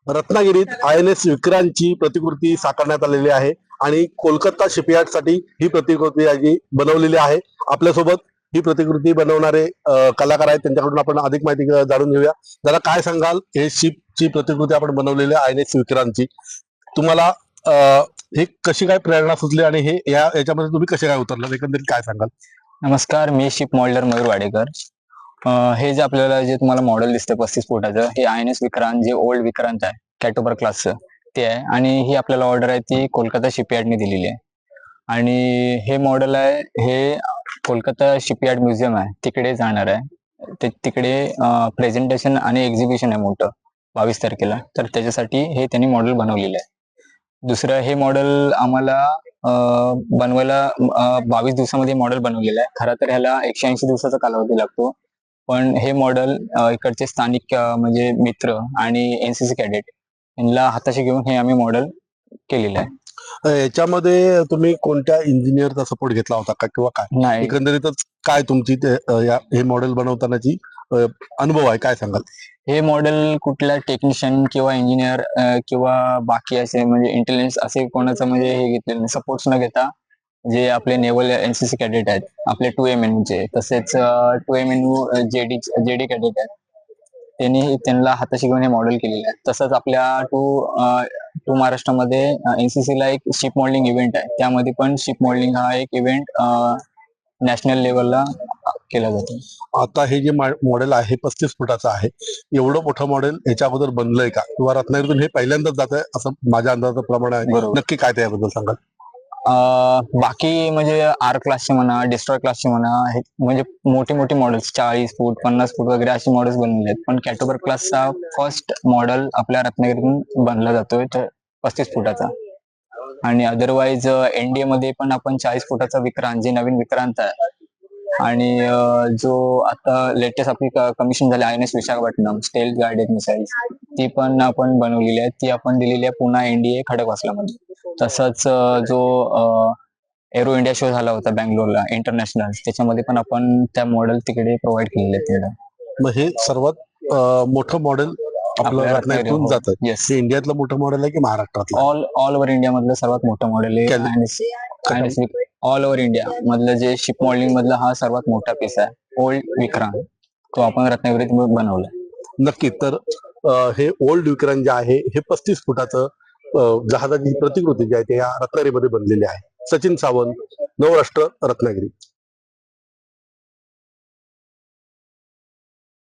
रत्नागिरीत INS विक्रांतची प्रतिकृती साकारण्यात आलेली आहे आणि कोलकाता शिपयार्ड साठी ही प्रतिकृती बनवलेली आहे. आपल्यासोबत ही प्रतिकृती बनवणारे कलाकार आहेत, त्यांच्याकडून आपण अधिक माहिती जाणून घेऊया. जरा काय सांगाल, हे शिपची प्रतिकृती आपण बनवलेली आहे INS विक्रांतची, तुम्हाला हे कशी काय प्रेरणा सुचली आणि हे याच्यामध्ये तुम्ही कसे काय उतरलात, एकंदरीत काय सांगाल? नमस्कार, मी शिप मॉडेलर मयूर वाडेकर. हे जे आपल्याला जे तुम्हाला मॉडेल दिसतं 35 फुटाचं, हे INS विक्रांत, जे ओल्ड विक्रांत आहे कॅटोबर क्लासचं, ते आहे. आणि ही आपल्याला ऑर्डर आहे ती कोलकाता शिपयार्डने दिलेली आहे. आणि हे मॉडेल आहे, हे कोलकाता शिपयार्ड म्युझियम आहे तिकडे जाणार आहे. तिकडे प्रेझेंटेशन आणि एक्झिबिशन आहे मोठं 22 तारखेला, तर त्याच्यासाठी हे त्यांनी मॉडेल बनवलेलं आहे. दुसरं, हे मॉडेल आम्हाला बनवायला 22 दिवसामध्ये मॉडेल बनवलेलं आहे. खरं तर ह्याला 180 दिवसाचा कालावधी लागतो, पण हे मॉडेल इकडचे स्थानिक म्हणजे मित्र आणि NCC कॅडेट यांना हाताशी घेऊन हे आम्ही मॉडेल केलेलं आहे. याच्यामध्ये तुम्ही कोणत्या इंजिनियरचा सपोर्ट घेतला होता का किंवा काय? नाही, एकंदरीतच काय तुमची हे मॉडेल बनवतानाची अनुभव आहे, काय सांगाल? हे मॉडेल कुठल्या टेक्निशियन किंवा इंजिनियर किंवा बाकी असे म्हणजे इंटेलिजन्स असे कोणाचं म्हणजे हे घेतलेलं नाही, सपोर्ट्स न घेता जे आपले नेव्हल NCC कॅडेट आहेत, आपले 2MNU चे, तसेच 2MNU जेडी कॅडेट आहेत, त्यांना हाताशी घेऊन हे मॉडेल केलेलं आहे. तसंच आपल्या टू महाराष्ट्रामध्ये NCC ला एक शिप मॉडेलिंग इव्हेंट आहे, त्यामध्ये पण शिप मॉडेलिंग हा एक इव्हेंट नॅशनल लेवलला केला जातो. आता हे जे मॉडेल आहे 35 फुटाचं आहे, एवढं मोठं मॉडेल याच्या अगोदर बनलंय का, किंवा रत्नागिरीतून हे पहिल्यांदाच जात आहे असं माझ्या अंदाजाप्रमाणे आहे? बरोबर. नक्की काय त्याबद्दल सांगाल? बाकी म्हणजे R क्लासचे म्हणा, डिस्ट्रॉय क्लासचे म्हणा, हे म्हणजे मोठे मोठे मॉडेल्स 40 फूट 50 फूट वगैरे असे मॉडेल्स बनलेले आहेत, पण कॅटोबर क्लासचा फर्स्ट मॉडेल आपल्या रत्नागिरीतून बनला जातोय, तर 35 फुटाचा. आणि अदरवाईज NDA मध्ये पण आपण 40 फुटाचा विक्रांत, जे नवीन विक्रांत आहे, आणि जो आता लेटेस्ट आपली कमिशन झाली INS Visakhapatnam stealth guided missiles, ती पण आपण बनवलेली आहे. ती आपण दिलेली आहे पुन्हा NDA खडकवासलामध्ये. तसंच जो एरो इंडिया शो झाला होता बँगलोरला इंटरनॅशनल, त्याच्यामध्ये पण आपण त्या मॉडेल तिकडे प्रोव्हाइड केलेले आहेत. मग हे सर्वात मोठं मॉडेल आपलं रत्नागिरीतून जातं? हे इंडियातलं मोठं मॉडेल आहे की महाराष्ट्रातलं? ऑल ओव्हर इंडिया मधलं सर्वात मोठं मॉडेल आहे. ऑल ओव्हर इंडिया मधलं जे शिप मॉडेलिंग मधला हा सर्वात मोठा पीस आहे, ओल्ड विक्रांत, तो आपण रत्नागिरीत बनवलाय. नक्की. तर हे ओल्ड विक्रांत जे आहे, हे 35 फुटाचं जहाजाची प्रतिकृती जी आहे ते या रत्नागिरीमध्ये बनलेली आहे. सचिन सावंत, नवराष्ट्र, रत्नागिरी.